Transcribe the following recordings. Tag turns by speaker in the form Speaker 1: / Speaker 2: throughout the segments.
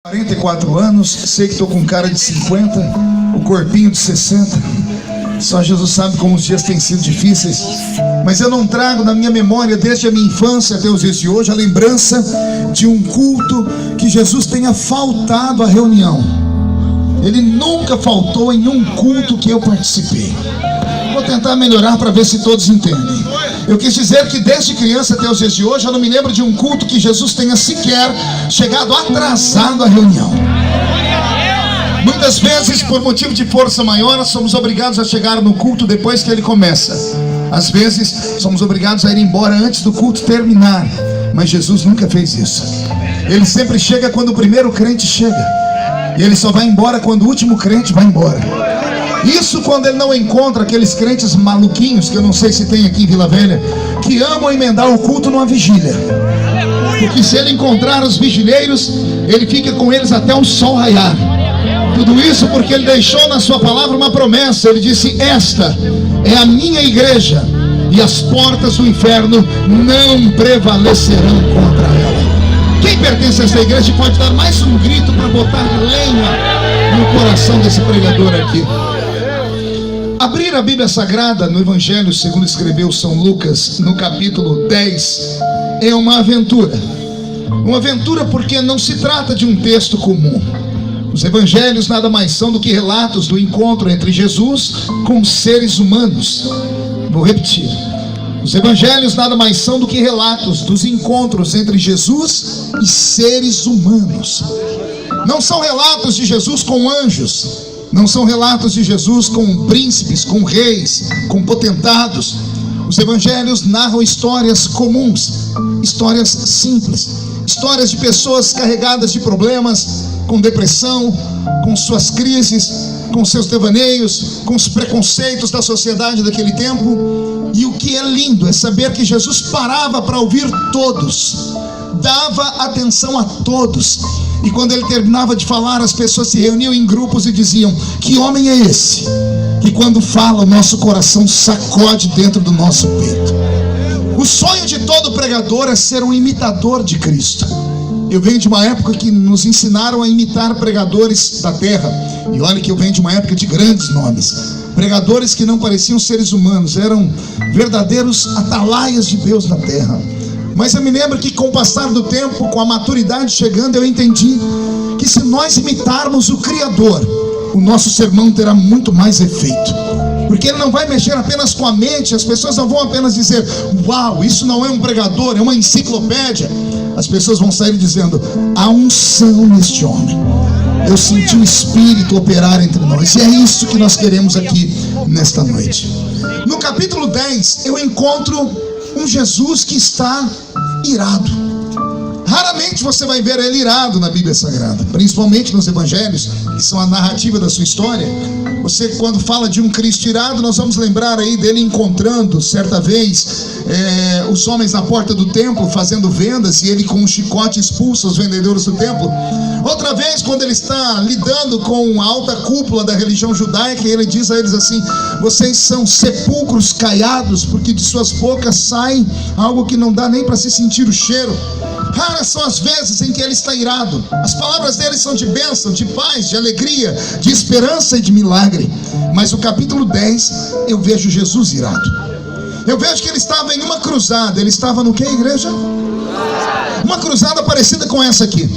Speaker 1: 44 anos, sei que estou com cara de 50, o corpinho de 60. Só Jesus sabe como os dias têm sido difíceis. Mas eu não trago na minha memória, desde a minha infância até os dias de hoje, a lembrança de um culto que Jesus tenha faltado à reunião. Ele nunca faltou em um culto que eu participei. Vou tentar melhorar para ver se todos entendem. Eu quis dizer que desde criança até os dias de hoje eu não me lembro de um culto que Jesus tenha sequer chegado atrasado à reunião. Muitas vezes, por motivo de força maior, somos obrigados a chegar no culto depois que ele começa. Às vezes somos obrigados a ir embora antes do culto terminar. Mas Jesus nunca fez isso. Ele sempre chega quando o primeiro crente chega, e ele só vai embora quando o último crente vai embora. Isso quando ele não encontra aqueles crentes maluquinhos, que eu não sei se tem aqui em Vila Velha, que amam emendar o culto numa vigília. Porque se ele encontrar os vigileiros, ele fica com eles até o sol raiar. Tudo isso porque ele deixou na sua palavra uma promessa. Ele disse: esta é a minha igreja, e as portas do inferno não prevalecerão contra ela. Quem pertence a essa igreja pode dar mais um grito para botar lenha no coração desse pregador aqui. Abrir a Bíblia Sagrada no Evangelho segundo escreveu São Lucas, no capítulo 10, é uma aventura. Uma aventura porque não se trata de um texto comum. Os evangelhos nada mais são do que relatos do encontro entre Jesus com seres humanos. Vou repetir. Os evangelhos nada mais são do que relatos dos encontros entre Jesus e seres humanos. Não são relatos de Jesus com anjos. Não são relatos de Jesus com príncipes, com reis, com potentados. Os evangelhos narram histórias comuns, histórias simples, histórias de pessoas carregadas de problemas, com depressão, com suas crises, com seus devaneios, com os preconceitos da sociedade daquele tempo. E o que é lindo é saber que Jesus parava para ouvir todos, dava atenção a todos. E quando ele terminava de falar, as pessoas se reuniam em grupos e diziam: que homem é esse? Que quando fala, o nosso coração sacode dentro do nosso peito. O sonho de todo pregador é ser um imitador de Cristo. Eu venho de uma época que nos ensinaram a imitar pregadores da terra. E olha que eu venho de uma época de grandes nomes. Pregadores que não pareciam seres humanos, eram verdadeiros atalaias de Deus na terra. Mas eu me lembro que com o passar do tempo, com a maturidade chegando, eu entendi que se nós imitarmos o Criador, o nosso sermão terá muito mais efeito. Porque ele não vai mexer apenas com a mente. As pessoas não vão apenas dizer: uau, isso não é um pregador, é uma enciclopédia. As pessoas vão sair dizendo: há unção neste homem. Eu senti o Espírito operar entre nós. E é isso que nós queremos aqui nesta noite. No capítulo 10, eu encontro um Jesus que está irado. Raramente você vai ver ele irado na Bíblia Sagrada, principalmente nos evangelhos, que são a narrativa da sua história. Você, quando fala de um Cristo irado, nós vamos lembrar aí dele encontrando certa vez os homens na porta do templo fazendo vendas, e ele com um chicote expulsa os vendedores do templo. Outra vez, quando ele está lidando com a alta cúpula da religião judaica, ele diz a eles assim: vocês são sepulcros caiados, porque de suas bocas sai algo que não dá nem para se sentir o cheiro. Raras são as vezes em que ele está irado. As palavras dele são de bênção, de paz, de alegria, de esperança e de milagre. Mas no capítulo 10 eu vejo Jesus irado. Eu vejo que ele estava em uma cruzada. Ele estava no que, igreja? Uma cruzada parecida com essa aqui.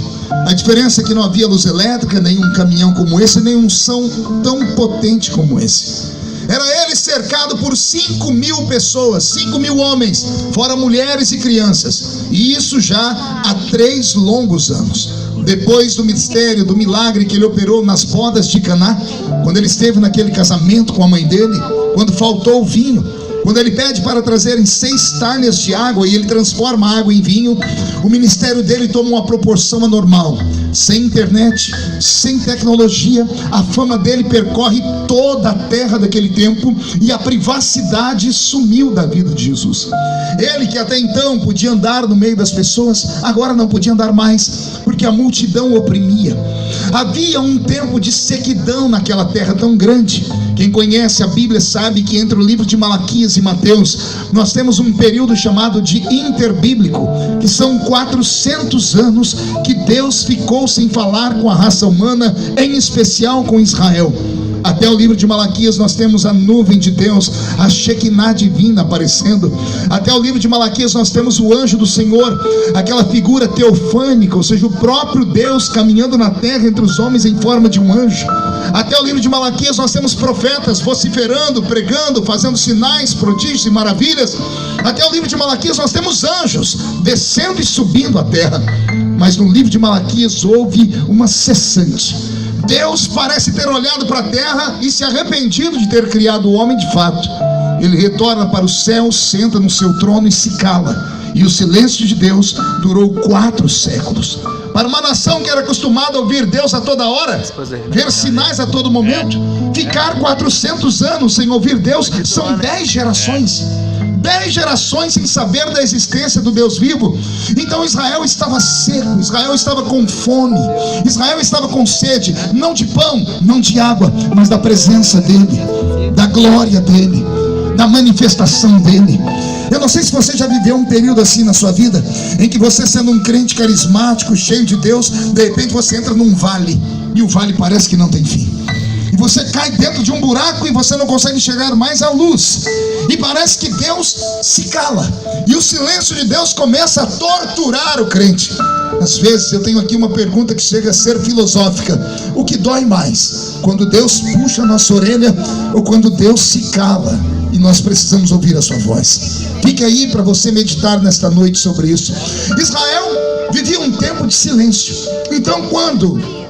Speaker 1: A diferença é que não havia luz elétrica, nenhum caminhão como esse, nem um som tão potente como esse. Era ele cercado por 5.000 pessoas, 5.000 homens, fora mulheres e crianças. E isso já há 3 longos anos. Depois do mistério, do milagre que ele operou nas bodas de Caná, quando ele esteve naquele casamento com a mãe dele, quando faltou o vinho, quando ele pede para trazerem 6 talhas de água e ele transforma a água em vinho, o ministério dele toma uma proporção anormal. Sem internet, sem tecnologia, a fama dele percorre toda a terra daquele tempo, e a privacidade sumiu da vida de Jesus. Ele que até então podia andar no meio das pessoas, agora não podia andar mais, porque porque a multidão oprimia. Havia um tempo de sequidão naquela terra tão grande. Quem conhece a Bíblia sabe que entre o livro de Malaquias e Mateus nós temos um período chamado de interbíblico, que são 400 anos que Deus ficou sem falar com a raça humana, em especial com Israel. Até o livro de Malaquias nós temos a nuvem de Deus, a Shekinah divina aparecendo. Até o livro de Malaquias nós temos o anjo do Senhor, aquela figura teofânica, ou seja, o próprio Deus caminhando na terra entre os homens em forma de um anjo. Até o livro de Malaquias nós temos profetas vociferando, pregando, fazendo sinais, prodígios e maravilhas. Até o livro de Malaquias nós temos anjos descendo e subindo a terra. Mas no livro de Malaquias houve uma cessante. Deus parece ter olhado para a terra e se arrependido de ter criado o homem de fato. Ele retorna para o céu, senta no seu trono e se cala. E o silêncio de Deus durou 4 séculos. Para uma nação que era acostumada a ouvir Deus a toda hora, ver sinais a todo momento, ficar 400 anos sem ouvir Deus são 10 gerações. 10 gerações sem saber da existência do Deus vivo. Então Israel estava seco, Israel estava com fome, Israel estava com sede, não de pão, não de água, mas da presença dele, da glória dele, da manifestação dele. Eu não sei se você já viveu um período assim na sua vida, em que você, sendo um crente carismático, cheio de Deus, de repente você entra num vale, e o vale parece que não tem fim. E você cai dentro de um buraco e você não consegue chegar mais à luz. E parece que Deus se cala. E o silêncio de Deus começa a torturar o crente. Às vezes eu tenho aqui uma pergunta que chega a ser filosófica. O que dói mais? Quando Deus puxa a nossa orelha ou quando Deus se cala e nós precisamos ouvir a sua voz? Fique aí para você meditar nesta noite sobre isso. Israel vivia um tempo de silêncio. Então quando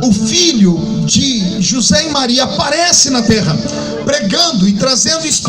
Speaker 1: o filho de José e Maria aparece na terra, pregando e trazendo esperança,